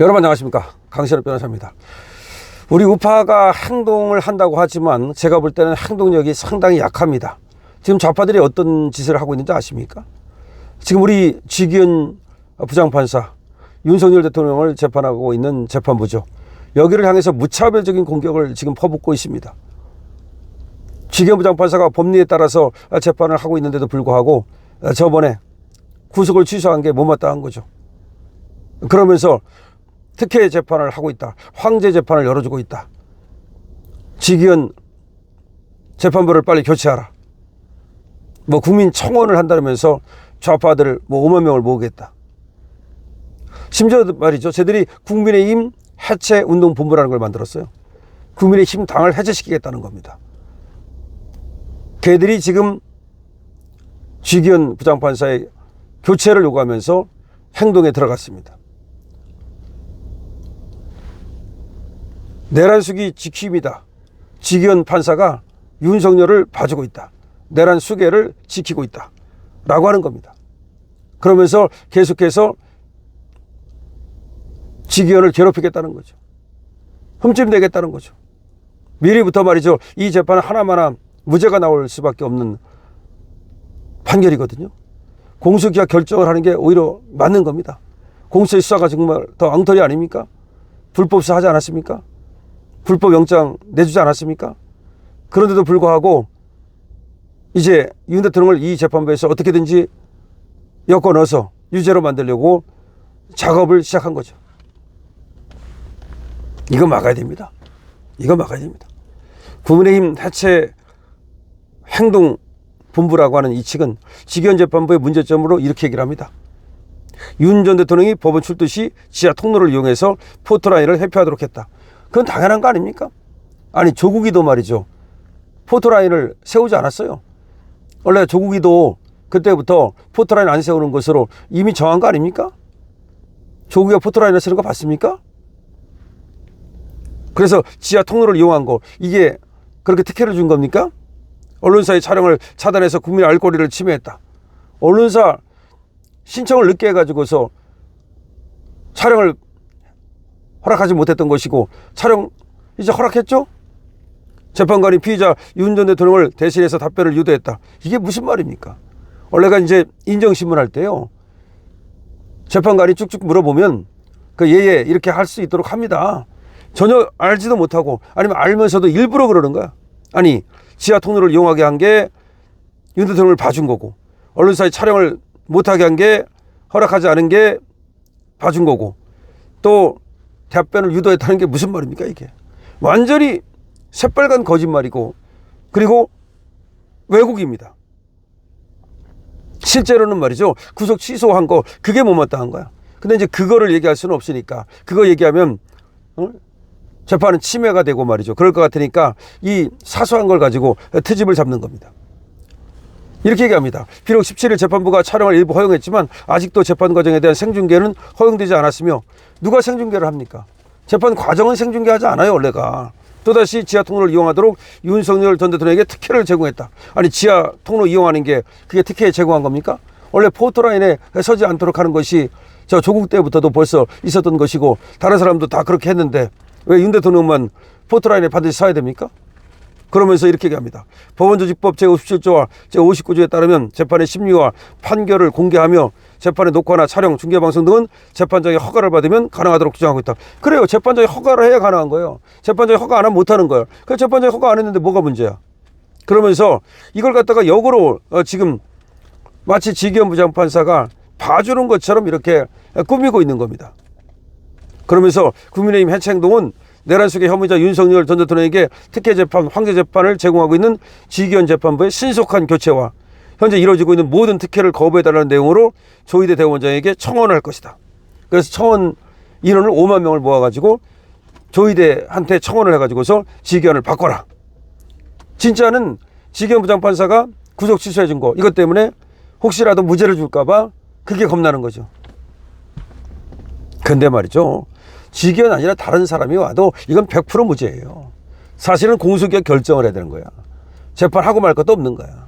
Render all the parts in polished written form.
여러분 안녕하십니까, 강신업 변호사입니다. 우리 우파가 행동을 한다고 하지만 제가 볼 때는 행동력이 상당히 약합니다. 지금 좌파들이 어떤 짓을 하고 있는지 아십니까? 지금 우리 지기현 부장판사, 윤석열 대통령을 재판하고 있는 재판부죠. 여기를 향해서 무차별적인 공격을 지금 퍼붓고 있습니다. 지기현 부장판사가 법리에 따라서 재판을 하고 있는데도 불구하고 저번에 구속을 취소한 게 못마땅한 거죠. 그러면서 특혜 재판을 하고 있다, 황제 재판을 열어주고 있다, 지기현 재판부를 빨리 교체하라, 국민 청원을 한다면서 좌파들을 5만 명을 모으겠다. 심지어 말이죠, 쟤들이 국민의힘 해체운동본부라는 걸 만들었어요. 국민의힘 당을 해체시키겠다는 겁니다. 걔들이 지금 지기현 부장판사의 교체를 요구하면서 행동에 들어갔습니다. 내란수기 지킴이다. 지기현 판사가 윤석열을 봐주고 있다. 내란수계를 지키고 있다. 라고 하는 겁니다. 그러면서 계속해서 지기현을 괴롭히겠다는 거죠. 흠집 내겠다는 거죠. 미리부터 말이죠, 이 재판은 하나마나 무죄가 나올 수밖에 없는 판결이거든요. 공수기각 결정을 하는 게 오히려 맞는 겁니다. 공수처 수사가 정말 더 엉터리 아닙니까? 불법 수사하지 않았습니까? 불법 영장 내주지 않았습니까? 그런데도 불구하고 이제 윤 대통령을 이 재판부에서 어떻게든지 엮어 넣어서 유죄로 만들려고 작업을 시작한 거죠. 이거 막아야 됩니다. 이거 막아야 됩니다. 국민의힘 해체 행동본부라고 하는 이 측은 지기현 재판부의 문제점으로 이렇게 얘기를 합니다. 윤 전 대통령이 법원 출두 시 지하 통로를 이용해서 포토라인을 회피하도록 했다. 그건 당연한 거 아닙니까? 아니, 조국이도 말이죠, 포토라인을 세우지 않았어요. 원래 조국이도 그때부터 포토라인 안 세우는 것으로 이미 정한 거 아닙니까? 조국이가 포토라인을 세우는 거 봤습니까? 그래서 지하 통로를 이용한 거, 이게 그렇게 특혜를 준 겁니까? 언론사의 촬영을 차단해서 국민의 알 권리를 침해했다. 언론사 신청을 늦게 해가지고서 촬영을 허락하지 못했던 것이고, 촬영 이제 허락했죠? 재판관이 피의자 윤 전 대통령을 대신해서 답변을 유도했다. 이게 무슨 말입니까? 원래가 이제 인정신문 할 때요, 재판관이 쭉쭉 물어보면 예예 이렇게 할 수 있도록 합니다. 전혀 알지도 못하고 아니면 알면서도 일부러 그러는 거야. 아니, 지하 통로를 이용하게 한 게 윤 대통령을 봐준 거고, 언론사의 촬영을 못하게 한 게, 허락하지 않은 게 봐준 거고, 또 답변을 유도했다는 게 무슨 말입니까? 이게 완전히 새빨간 거짓말이고, 그리고 왜곡입니다. 실제로는 말이죠, 구속 취소한 거 그게 못마땅한 거야. 근데 이제 그거를 얘기할 수는 없으니까, 그거 얘기하면 재판은 침해가 되고 말이죠, 그럴 것 같으니까 이 사소한 걸 가지고 트집을 잡는 겁니다. 이렇게 얘기합니다. 비록 17일 재판부가 촬영을 일부 허용했지만 아직도 재판 과정에 대한 생중계는 허용되지 않았으며, 누가 생중계를 합니까? 재판 과정은 생중계하지 않아요, 원래가. 또다시 지하 통로를 이용하도록 윤석열 전 대통령에게 특혜를 제공했다. 아니, 지하 통로 이용하는 게 그게 특혜 제공한 겁니까? 원래 포토라인에 서지 않도록 하는 것이 저 조국 때부터도 벌써 있었던 것이고, 다른 사람도 다 그렇게 했는데 왜 윤 대통령만 포토라인에 반드시 서야 됩니까? 그러면서 이렇게 얘기합니다. 법원조직법 제57조와 제59조에 따르면 재판의 심리와 판결을 공개하며 재판의 녹화나 촬영, 중계방송 등은 재판장의 허가를 받으면 가능하도록 규정하고 있다. 그래요, 재판장이 허가를 해야 가능한 거예요. 재판장이 허가 안 하면 못하는 거예요. 그래서 재판장이 허가 안 했는데 뭐가 문제야? 그러면서 이걸 갖다가 역으로 지금 마치 지기현 부장판사가 봐주는 것처럼 이렇게 꾸미고 있는 겁니다. 그러면서 국민의힘 해체 행동은 내란수계 혐의자 윤석열 전 대통령에게 특혜 재판, 황제 재판을 제공하고 있는 지기현 재판부의 신속한 교체와 현재 이루어지고 있는 모든 특혜를 거부해달라는 내용으로 조희대 대법원장에게 청원을 할 것이다. 그래서 청원 인원을 5만 명을 모아가지고 조희대한테 청원을 해가지고서 지기현을 바꿔라. 진짜는 지기현 부장판사가 구속 취소해 준 거, 이것 때문에 혹시라도 무죄를 줄까봐 그게 겁나는 거죠. 근데 말이죠, 지기현 아니라 다른 사람이 와도 이건 100% 무죄예요. 사실은 공수기각 결정을 해야 되는 거야. 재판하고 말 것도 없는 거야.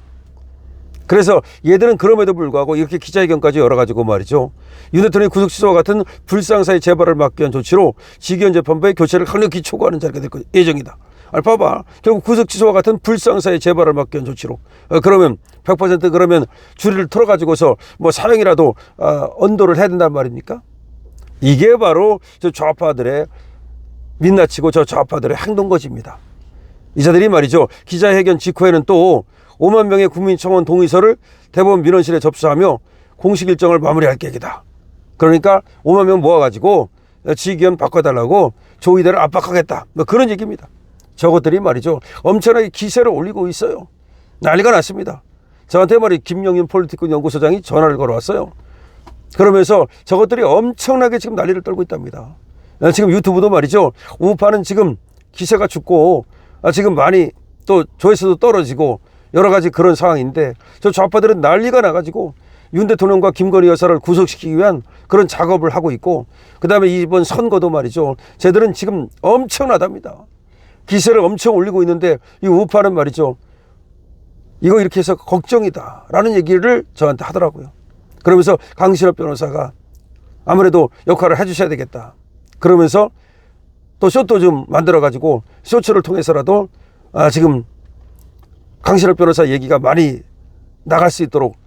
그래서 얘들은 그럼에도 불구하고 이렇게 기자회견까지 열어가지고 말이죠. 윤 대통령의 구속 취소와 같은 불상사의 재발을 막기 위한 조치로 지기현 재판부의 교체를 강력히 촉구하는 자리가 될 예정이다. 아니 봐봐. 결국 구속 취소와 같은 불상사의 재발을 막기 위한 조치로. 그러면 100% 그러면 줄을 털어가지고서 뭐 사형이라도 언도를 해야 된단 말입니까? 이게 바로 저 좌파들의 민낯이고 저 좌파들의 행동거지입니다. 이자들이 말이죠. 기자회견 직후에는 또 5만 명의 국민청원 동의서를 대법원 민원실에 접수하며 공식 일정을 마무리할 계획이다. 그러니까 5만 명 모아가지고 지기현 바꿔달라고 조의대를 압박하겠다. 뭐 그런 얘기입니다. 저것들이 말이죠. 엄청나게 기세를 올리고 있어요. 난리가 났습니다. 저한테 말이 김영윤 폴리티콘 연구소장이 전화를 걸어왔어요. 그러면서 저것들이 엄청나게 지금 난리를 떨고 있답니다. 지금 유튜브도 말이죠. 우파는 지금 기세가 죽고 지금 많이 또 조회수도 떨어지고 여러 가지 그런 상황인데 저 좌파들은 난리가 나가지고 윤 대통령과 김건희 여사를 구속시키기 위한 그런 작업을 하고 있고 그 다음에 이번 선거도 말이죠. 쟤들은 지금 엄청나답니다. 기세를 엄청 올리고 있는데 이 우파는 말이죠. 이거 이렇게 해서 걱정이다 라는 얘기를 저한테 하더라고요. 그러면서 강신업 변호사가 아무래도 역할을 해주셔야 되겠다. 그러면서 또 쇼도 좀 만들어 가지고 쇼츠를 통해서라도 지금 강신업 변호사 얘기가 많이 나갈 수 있도록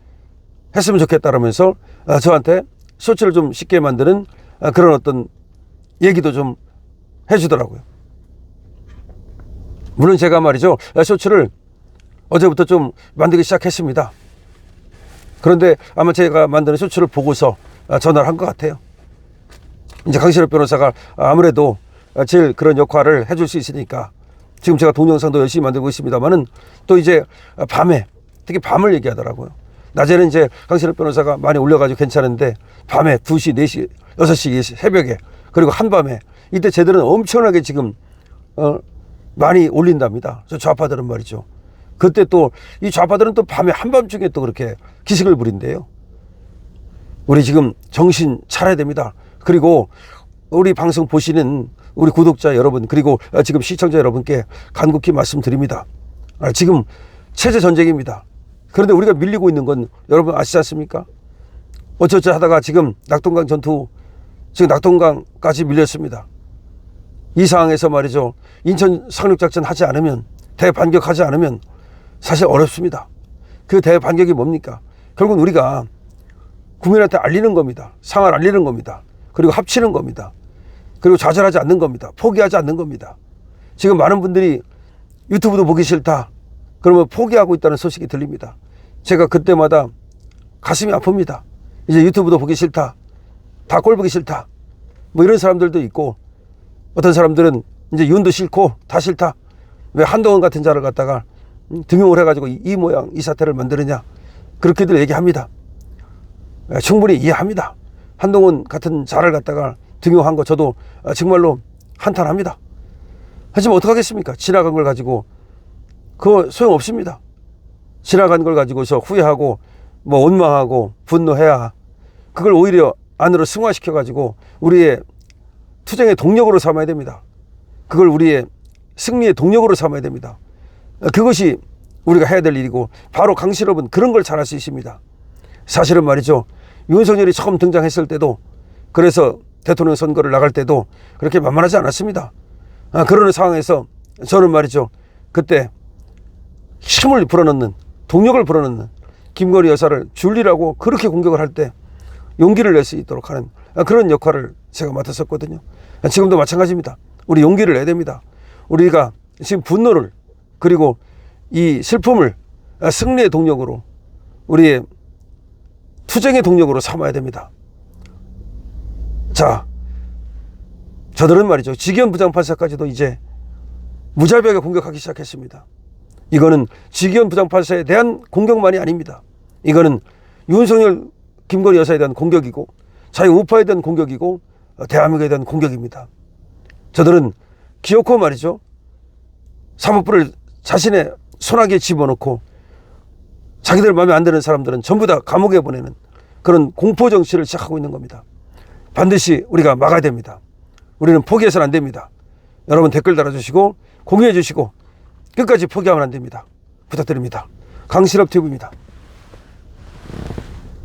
했으면 좋겠다라면서 저한테 쇼츠를 좀 쉽게 만드는 그런 어떤 얘기도 좀 해주더라고요. 물론 제가 말이죠. 쇼츠를 어제부터 좀 만들기 시작했습니다. 그런데 아마 제가 만드는 쇼츠를 보고서 전화를 한 것 같아요. 이제 강신업 변호사가 아무래도 제일 그런 역할을 해줄 수 있으니까 지금 제가 동영상도 열심히 만들고 있습니다만은 또 이제 밤에 특히 밤을 얘기하더라고요. 낮에는 이제 강신업 변호사가 많이 올려가지고 괜찮은데 밤에 2시, 4시, 6시 새벽에 그리고 한밤에 이때 쟤들은 엄청나게 지금 많이 올린답니다. 저 좌파들은 말이죠. 그때 또 이 좌파들은 또 밤에 한밤중에 또 그렇게 기승을 부린대요. 우리 지금 정신 차려야 됩니다. 그리고 우리 방송 보시는 우리 구독자 여러분 그리고 지금 시청자 여러분께 간곡히 말씀드립니다. 지금 체제 전쟁입니다. 그런데 우리가 밀리고 있는 건 여러분 아시지 않습니까? 어쩌저 하다가 지금 낙동강 전투 지금 낙동강까지 밀렸습니다. 이 상황에서 말이죠. 인천 상륙작전 하지 않으면 대반격하지 않으면 사실 어렵습니다. 그 대반격이 뭡니까? 결국은 우리가 국민한테 알리는 겁니다. 상황을 알리는 겁니다. 그리고 합치는 겁니다. 그리고 좌절하지 않는 겁니다. 포기하지 않는 겁니다. 지금 많은 분들이 유튜브도 보기 싫다. 그러면 포기하고 있다는 소식이 들립니다. 제가 그때마다 가슴이 아픕니다. 이제 유튜브도 보기 싫다. 다 꼴 보기 싫다. 뭐 이런 사람들도 있고 어떤 사람들은 이제 윤도 싫고 다 싫다. 왜 한동훈 같은 자를 갖다가 등용을 해가지고 이 모양 이 사태를 만드느냐. 그렇게들 얘기합니다. 충분히 이해합니다. 한동훈 같은 자를 갖다가 등용한 거 저도 정말로 한탄합니다. 하지만 어떡하겠습니까? 지나간 걸 가지고 그거 소용없습니다. 지나간 걸 가지고서 후회하고 뭐 원망하고 분노해야 그걸 오히려 안으로 승화시켜 가지고 우리의 투쟁의 동력으로 삼아야 됩니다. 그걸 우리의 승리의 동력으로 삼아야 됩니다. 그것이 우리가 해야 될 일이고 바로 강신업은 그런 걸 잘할 수 있습니다. 사실은 말이죠. 윤석열이 처음 등장했을 때도 그래서 대통령 선거를 나갈 때도 그렇게 만만하지 않았습니다. 그러는 상황에서 저는 말이죠. 그때 힘을 불어넣는 동력을 불어넣는 김건희 여사를 줄리라고 그렇게 공격을 할 때 용기를 낼 수 있도록 하는 그런 역할을 제가 맡았었거든요. 지금도 마찬가지입니다. 우리 용기를 내야 됩니다. 우리가 지금 분노를 그리고 이 슬픔을 승리의 동력으로 우리의 투쟁의 동력으로 삼아야 됩니다. 자, 저들은 말이죠. 지기현 부장판사까지도 이제 무자비하게 공격하기 시작했습니다. 이거는 지기현 부장판사에 대한 공격만이 아닙니다. 이거는 윤석열, 김건희 여사에 대한 공격이고 자유우파에 대한 공격이고 대한민국에 대한 공격입니다. 저들은 기어코 말이죠. 사법부를 자신의 손아귀에 집어넣고 자기들 마음에 안 드는 사람들은 전부 다 감옥에 보내는 그런 공포 정치를 시작하고 있는 겁니다. 반드시 우리가 막아야 됩니다. 우리는 포기해서는 안 됩니다. 여러분 댓글 달아주시고 공유해 주시고 끝까지 포기하면 안 됩니다. 부탁드립니다. 강신업 TV입니다.